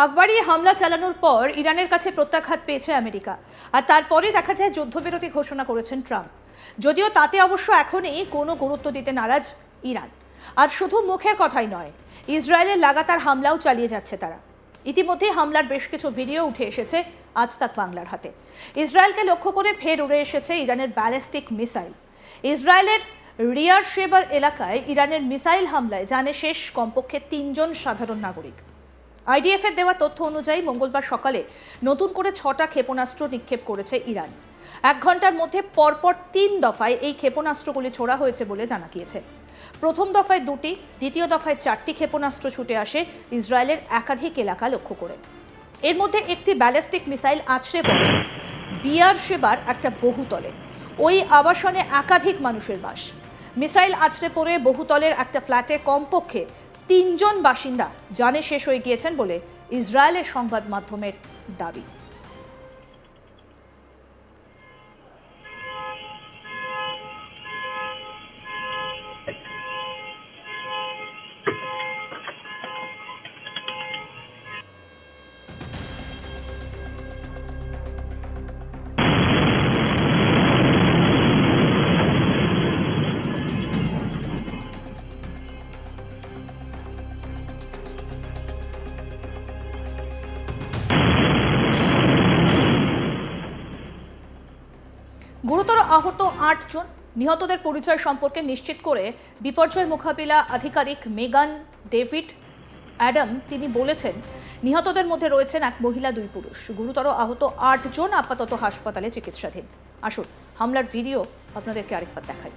আকবরী হামলা চালানোর পর ইরানের কাছে প্রত্যাঘাত পেয়েছে আমেরিকা, আর তারপরে দেখা যায় যুদ্ধবিরতি ঘোষণা করেছেন ট্রাম্প। যদিও তাতে অবশ্য এখনই কোনো গুরুত্ব দিতে নারাজ ইরান। আর শুধু মুখের কথাই নয়, ইসরায়েলের লাগাতার হামলাও চালিয়ে যাচ্ছে তারা। ইতিমধ্যে হামলার বেশ কিছু ভিডিও উঠে এসেছে আজ তাক বাংলার হাতে। ইসরায়েলকে লক্ষ্য করে ফের উড়ে এসেছে ইরানের ব্যালিস্টিক মিসাইল। ইসরায়েলের রিয়ার শেবার এলাকায় ইরানের মিসাইল হামলায় জানে শেষ কমপক্ষে 3 জন সাধারণ নাগরিক। আইডিএফ এর দেওয়া তথ্য অনুযায়ী মঙ্গলবার সকালে নতুন করে 6টা ক্ষেপণাস্ত্র নিক্ষেপ করেছে ইরান। 1 ঘন্টার মধ্যে পরপর 3 দফায় এই ক্ষেপণাস্ত্রগুলি ছোড়া হয়েছে বলে জানা গিয়েছে। প্রথম দফায় 2টি, দ্বিতীয় দফায় 4টি ক্ষেপণাস্ত্র ছুটে আসে ইসরায়েলের একাধিক এলাকা লক্ষ্য করে। এর মধ্যে একটি ব্যালিস্টিক মিসাইল আছড়ে পড়ে বিয়ার শেবার একটা বহুতলে। ওই আবাসনে একাধিক মানুষের বাস। মিসাইল আছড়ে পড়ে বহুতলের একটা ফ্ল্যাটে কমপক্ষে 3 জন বাসিন্দা জানে শেষ হয়ে গিয়েছেন বলে ইসরায়েলের সংবাদ মাধ্যমের দাবি। গুরুতর আহত 8 জন। নিহতদের পরিচয় সম্পর্কে নিশ্চিত করে বিপর্যয় মোকাবিলা আধিকারিক মেগান ডেভিড অ্যাডাম তিনি বলেছেন, নিহতদের মধ্যে রয়েছেন এক মহিলা, 2 পুরুষ। গুরুতর আহত 8 জন আপাতত হাসপাতালে চিকিৎসাধীন। আসুন হামলার ভিডিও আপনাদেরকে আরেকবার দেখাই।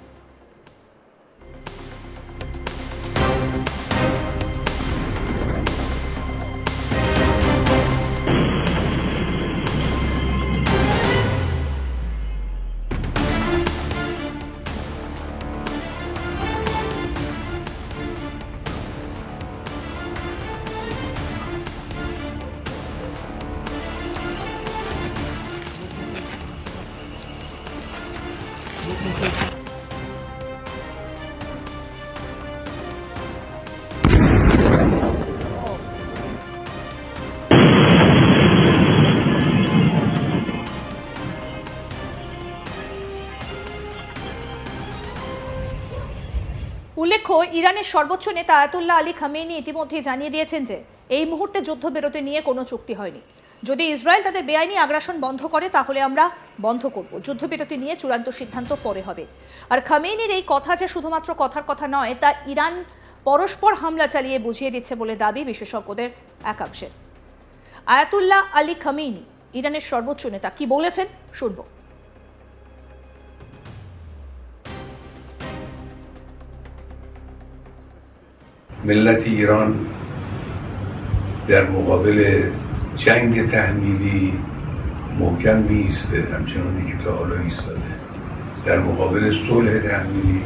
উল্লেখ্য, ইরানের সর্বোচ্চ নেতা আয়াতুল্লাহ আলী খামেনি ইতিমধ্যেই জানিয়ে দিয়েছেন যে এই মুহূর্তে যুদ্ধবিরতি নিয়ে কোনো চুক্তি হয়নি। যদি ইসরায়েল তাদের বেআইনি আগ্রাসন বন্ধ করে তাহলে আমরা বন্ধ করব। যুদ্ধবিরতি নিয়ে চূড়ান্ত সিদ্ধান্ত পরে হবে। আর খামেনির এই কথা যে শুধুমাত্র কথার কথা নয়, তা ইরান পরস্পর হামলা চালিয়ে বুঝিয়ে দিচ্ছে বলে দাবি বিশেষজ্ঞদের একাংশের। আয়াতুল্লাহ আলী খামেনি, ইরানের সর্বোচ্চ নেতা, কি বলেছেন শুনব। ملت ایران در مقابل جنگ تحمیلی محکم می‌ایسته، همچنانی که تا حالا ایستاده. در مقابل صلح تحمیلی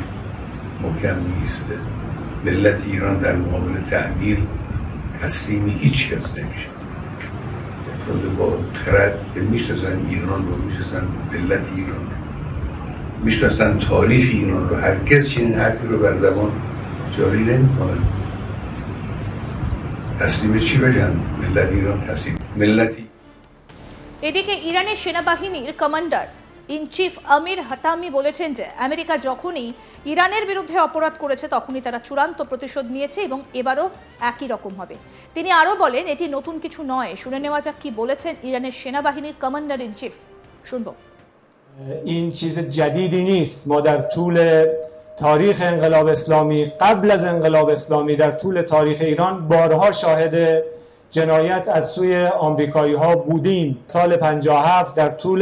محکم می‌ایسته. ملت ایران در مقابل تحمیل تسلیم هیچ کس نمیشه. چون با خرد که میشناسن ایران رو، میشناسن ملت ایران رو، میشناسن تاریخ ایران رو، هرگز چنین حرفی رو بر زبان جاری نمی‌کنن. تسلیم چی بگن؟ ملت ایران تسلیم ملتی। এদিকে ইরানের সেনাবাহিনীর commander in chief Amir Hatami বলেছেন যে আমেরিকা যখনই ইরানের বিরুদ্ধে অপরাধ করেছে তখনই তারা চূড়ান্ত প্রতিশোধ নিয়েছে এবং এবারও একই রকম হবে। তিনি আরও বলেন, এটি নতুন কিছু নয়। শুনে নেওয়া যাক কি বলেছেন ইরানের সেনাবাহিনীর কমান্ডার ইন চিফ। শুনবো। این چیز جدیدی نیست. ما در طول تاریخ انقلاب اسلامی، قبل از انقلاب اسلامی، در طول تاریخ ایران بارها شاهد جنایت از سوی آمریکایی ها بودیم. سال 57 در طول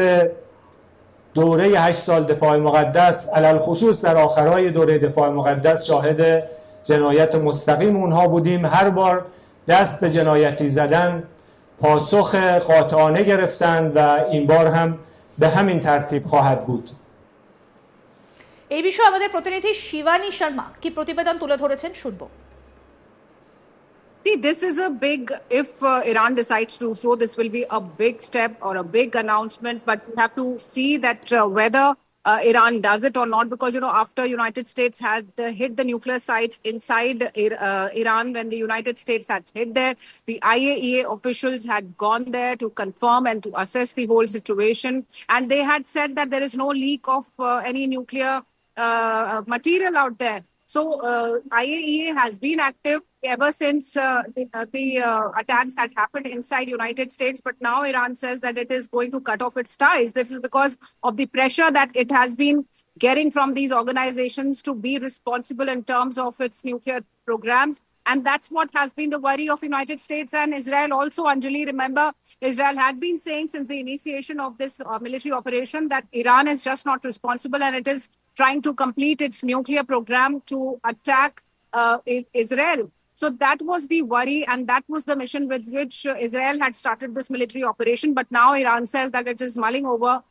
دوره 8 سال دفاع مقدس، علل خصوص در آخرهای دوره دفاع مقدس، شاهد جنایت مستقیم اونها بودیم. هر بار دست به جنایتی زدن پاسخ قاطعانه گرفتند و این بار هم به همین ترتیب خواهد بود. এই বিষয়ে আমাদের প্রতিনিধি শিবানী শর্মা কি প্রতিবেদন তুলে ধরেছেন শুনবো। See, this is a big, if Iran decides to do so, this will be a big step or a big announcement, but we have to see that whether Iran does it or not, because, after United States had hit the nuclear sites inside Iran, when the United States had hit there, the IAEA officials had gone there to confirm and to assess the whole situation. And they had said that there is no leak of any nuclear material out there. So IAEA has been active ever since the attacks had happened inside United States. But now Iran says that it is going to cut off its ties. This is because of the pressure that it has been getting from these organizations to be responsible in terms of its nuclear programs. And that's what has been the worry of United States and Israel also. Anjali, remember, Israel had been saying since the initiation of this military operation that Iran is just not responsible, and it is trying to complete its nuclear program to attack Israel. So that was the worry, and that was the mission with which Israel had started this military operation. But now Iran says that it is mulling over.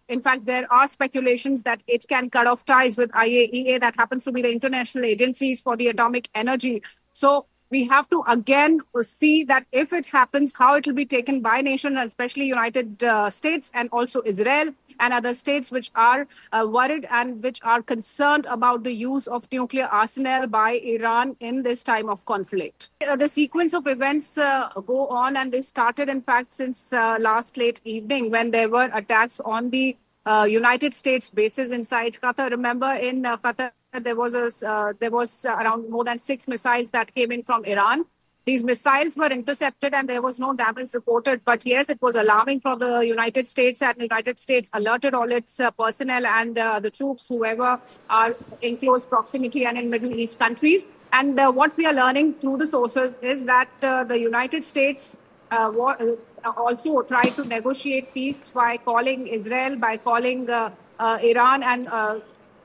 In fact, there are speculations that it can cut off ties with IAEA, that happens to be the international agencies for the atomic energy. So we have to again see that if it happens, how it will be taken by nations, especially United States and also Israel and other states which are worried and which are concerned about the use of nuclear arsenal by Iran in this time of conflict. The sequence of events go on, and they started, in fact, since last late evening when there were attacks on the United States bases inside Qatar. Remember, in Qatar, there was around more than 6 missiles that came in from Iran. These missiles were intercepted and there was no damage reported. But yes, it was alarming for the United States, and the United States alerted all its personnel and the troops, whoever are in close proximity and in Middle East countries. And what we are learning through the sources is that the United States also tried to negotiate peace by calling Israel, by calling Iran and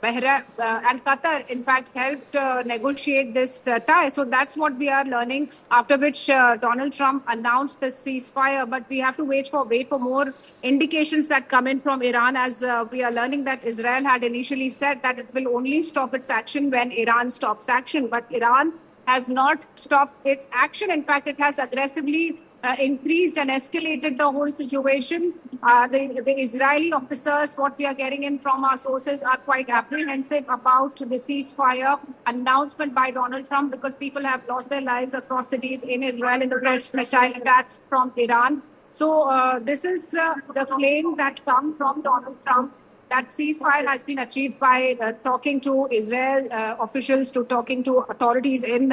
Bahrain, and Qatar, in fact, helped negotiate this tie. So that's what we are learning, after which Donald Trump announced this ceasefire. But we have to wait for more indications that come in from Iran, as we are learning that Israel had initially said that it will only stop its action when Iran stops action. But Iran has not stopped its action. In fact, it has aggressively increased and escalated the whole situation. The Israeli officers, what we are getting in from our sources, are quite apprehensive about the ceasefire announcement by Donald Trump, because people have lost their lives across cities in Israel in the fresh missile attacks from Iran. So this is the claim that comes from Donald Trump, that ceasefire has been achieved by talking to Israel officials, to talking to authorities in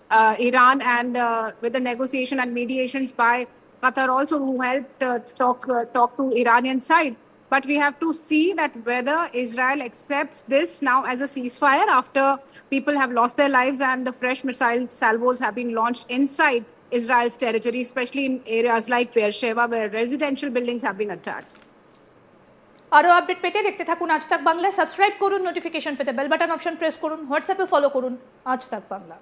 Iran, and with the negotiation and mediations by Qatar also, who helped talk to Iranian side. But we have to see that whether Israel accepts this now as a ceasefire after people have lost their lives and the fresh missile salvos have been launched inside Israel's territory, especially in areas like Beersheba, where residential buildings have been attacked. আরো update পেতে দেখতে থাকুন আজ তাক Bangla. Subscribe করুন, notification পেতে bell button option press করুন, হোয়াটসঅ্যাপে ফলো করুন আজ তাক বাংলা।